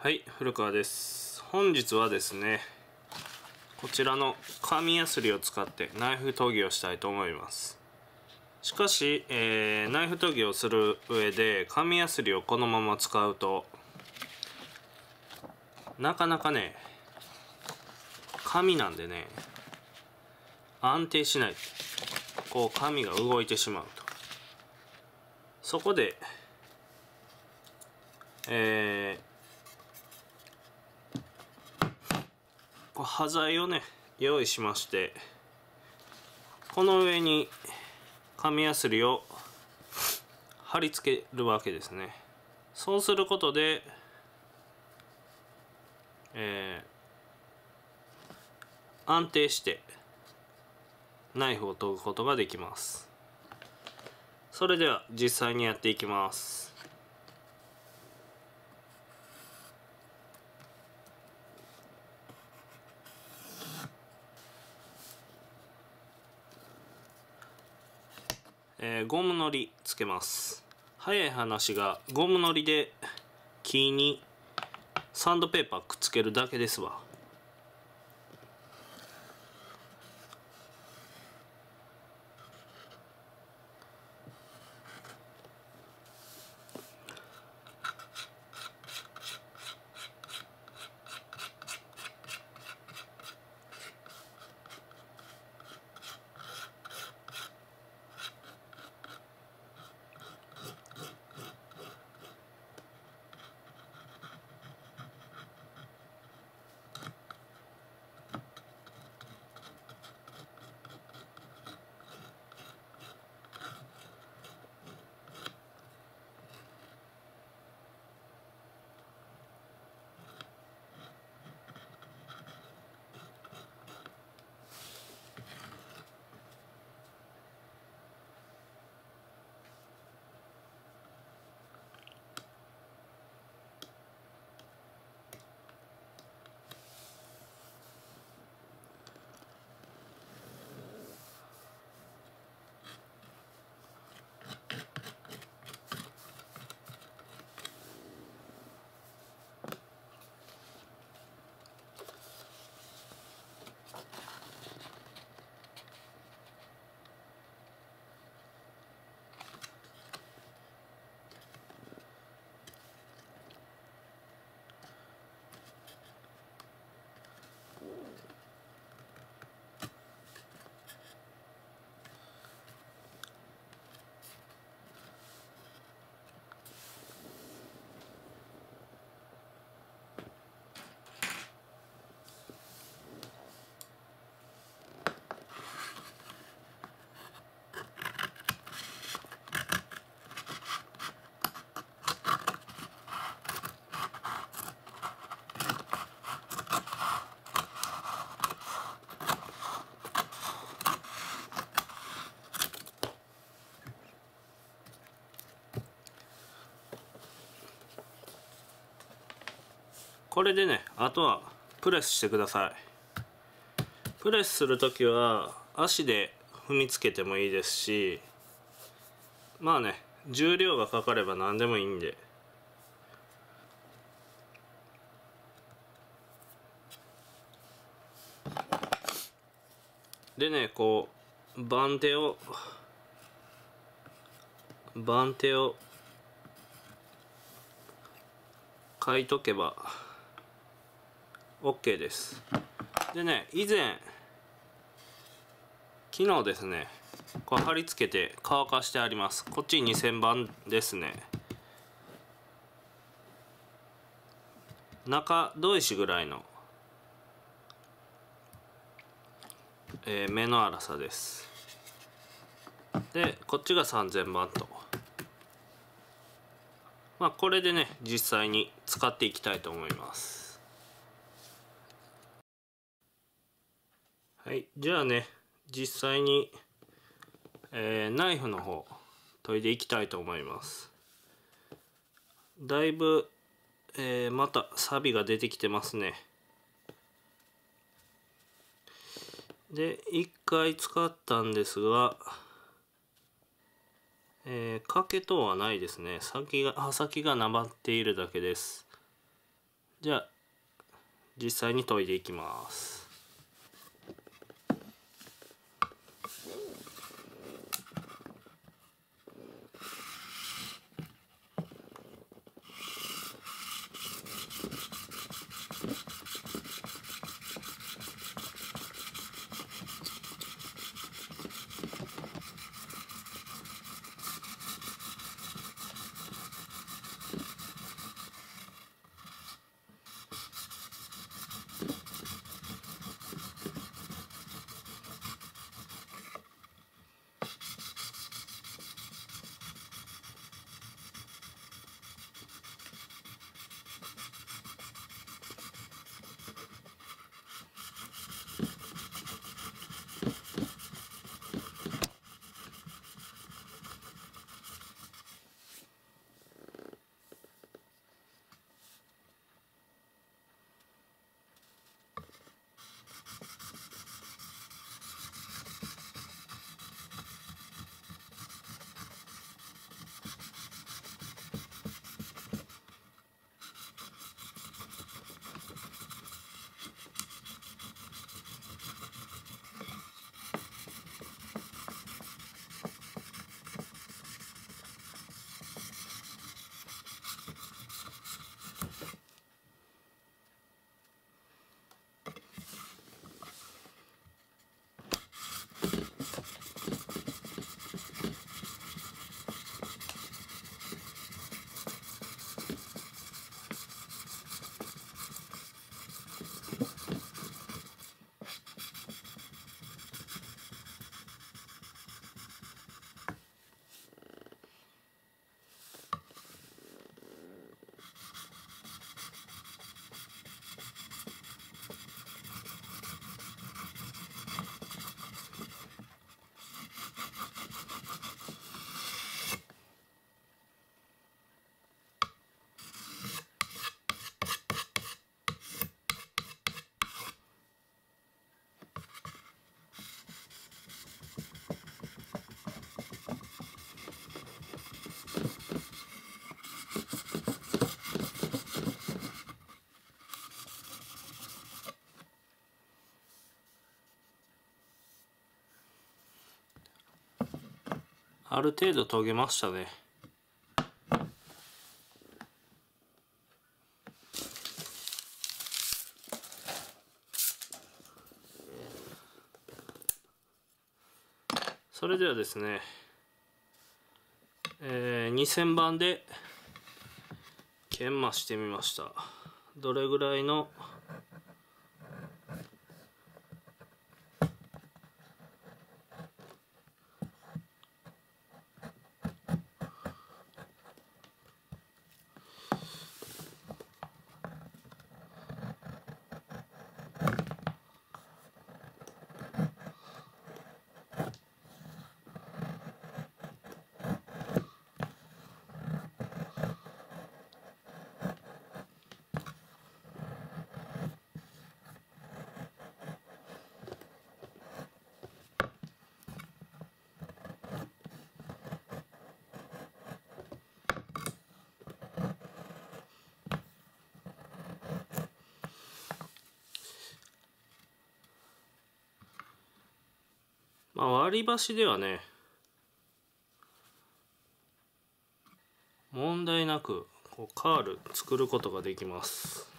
はい、古川です。本日はですね、こちらの紙やすりを使ってナイフ研ぎをしたいと思います。しかし、ナイフ研ぎをする上で紙やすりをこのまま使うとなかなかね、紙なんでね、安定しない。こう紙が動いてしまうと。そこで、端材をね用意しまして、この上に紙やすりを貼り付けるわけですね。そうすることで、安定してナイフを研ぐことができます。それでは実際にやっていきます。ゴムのりつけます。早い話がゴムのりで木にサンドペーパーくっつけるだけですわ。これでね、あとはプレスしてください。プレスするときは足で踏みつけてもいいですし、まあね、重量がかかれば何でもいいんで。でね、こう番手を書いとけば OK です。でね、昨日ですね、これ貼り付けて乾かしてあります。こっち2000番ですね。中砥石ぐらいの、目の粗さです。でこっちが3000番と、まあこれでね実際に使っていきたいと思います。はい、じゃあね、実際に、ナイフの方研いでいきたいと思います。だいぶ、また錆が出てきてますね。で1回使ったんですが、欠けとはないですね。刃先がなまっているだけです。じゃあ実際に研いでいきます。ある程度研げましたね。それではですね、2000番で研磨してみました。どれぐらいの割り箸ではね問題なくこうカール作ることができます。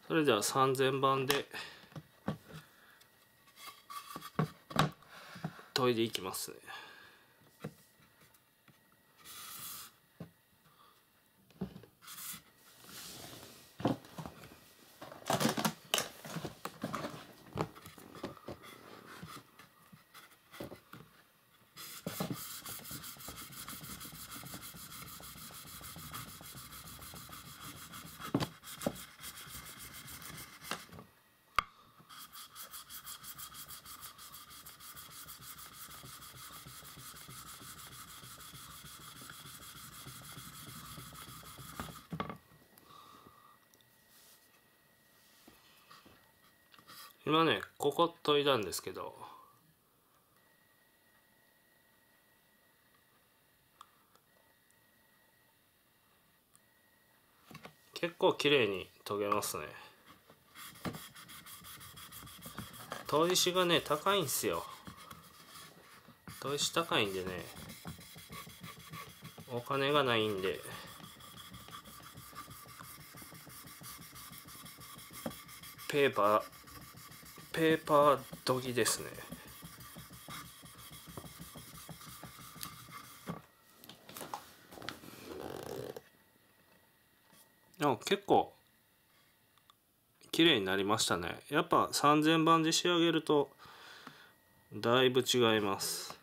それでは3000番で研いでいきますね。今ねここ研いだんですけど、結構綺麗に研げますね。砥石がね高いんすよ。砥石高いんでね、お金がないんでペーパー研ぎですね。結構綺麗になりましたね。やっぱ3000番で仕上げるとだいぶ違います。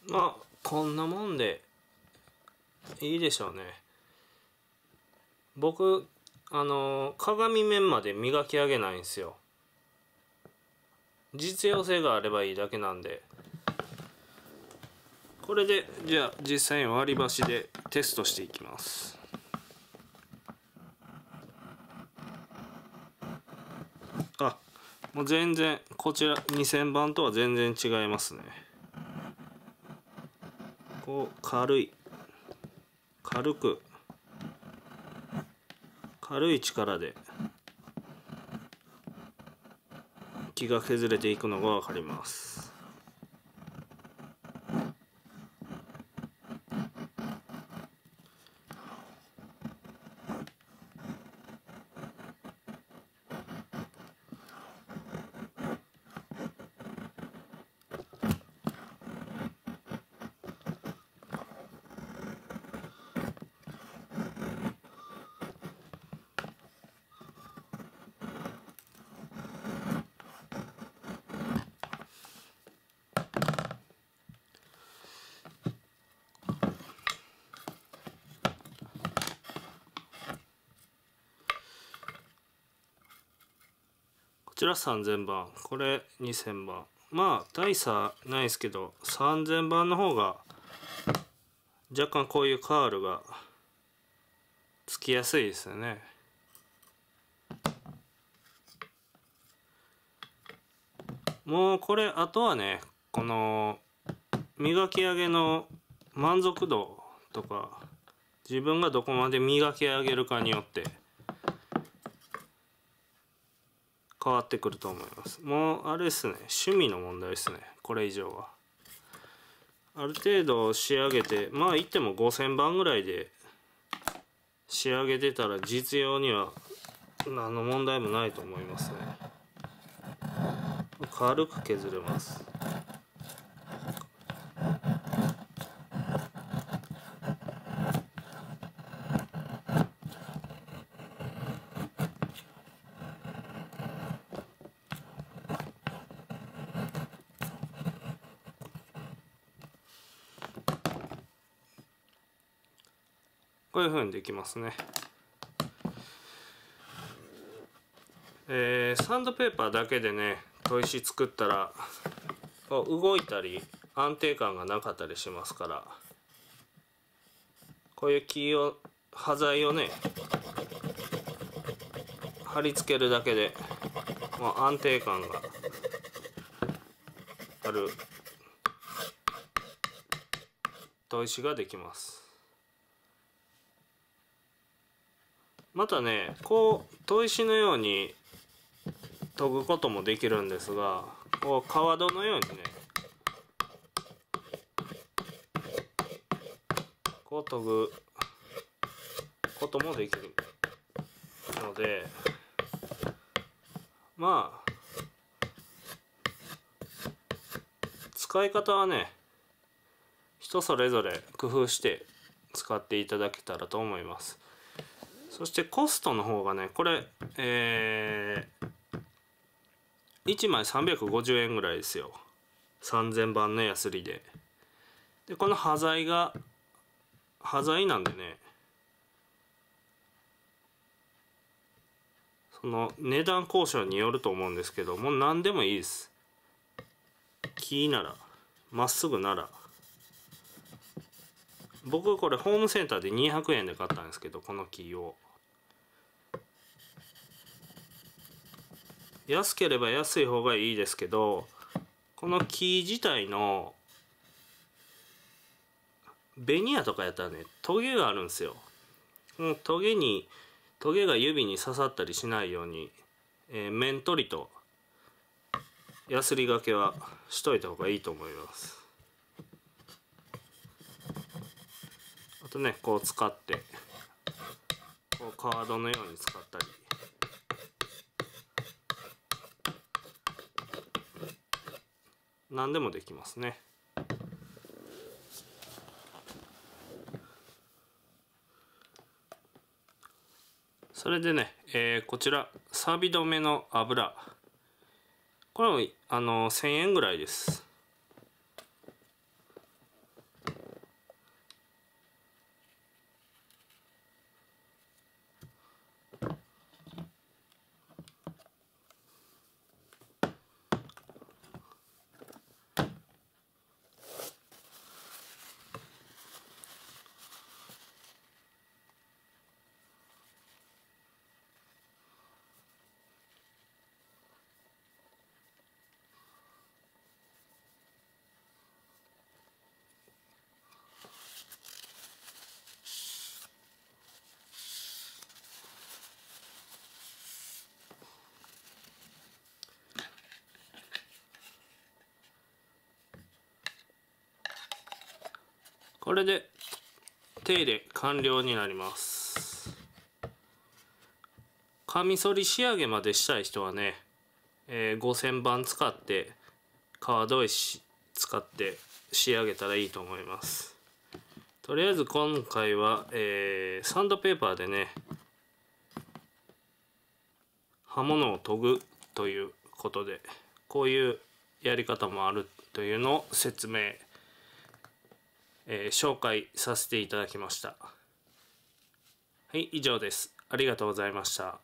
まあこんなもんでいいでしょうね。僕鏡面まで磨き上げないんですよ。実用性があればいいだけなんで。これでじゃあ実際に割り箸でテストしていきます。もう全然こちら2000番とは全然違いますね。こう軽く軽い力で木が削れていくのが分かります。こちら3000番、これ2000番。まあ大差ないですけど3000番の方が若干こういうカールがつきやすいですよね。もうこれあとはね、この磨き上げの満足度とか自分がどこまで磨き上げるかによって変わってくると思います。もうあれですね、趣味の問題ですね。これ以上はある程度仕上げて、まあ言っても5000番ぐらいで仕上げてたら実用には何の問題もないと思いますね。軽く削れます。こういう風にできますね。サンドペーパーだけでね砥石作ったら動いたり安定感がなかったりしますから、こういう端材をね貼り付けるだけでもう安定感がある砥石ができます。またねこう砥石のように研ぐこともできるんですが、こう川戸のようにねこう研ぐこともできるので、まあ使い方はね人それぞれ工夫して使っていただけたらと思います。そしてコストの方がねこれ1枚350円ぐらいですよ。3000番のヤスリで。でこの端材なんでね、その値段交渉によると思うんですけど、もう何でもいいです。木ならまっすぐなら、僕これホームセンターで200円で買ったんですけど、この木を安ければ安い方がいいですけど、この木自体のベニヤとかやったらねトゲがあるんですよ。このトゲが指に刺さったりしないように、面取りとヤスリがけはしといた方がいいと思います。あとねこう使ってこうカードのように使ったり、何でもできますね。それでね、こちら錆び止めの油、これも1000円ぐらいです。これで手入れ完了になります。カミソリ仕上げまでしたい人はね、5000番使って川砥石使って仕上げたらいいと思います。とりあえず今回は、サンドペーパーでね刃物を研ぐということで、こういうやり方もあるというのを説明紹介させていただきました。はい、以上です。ありがとうございました。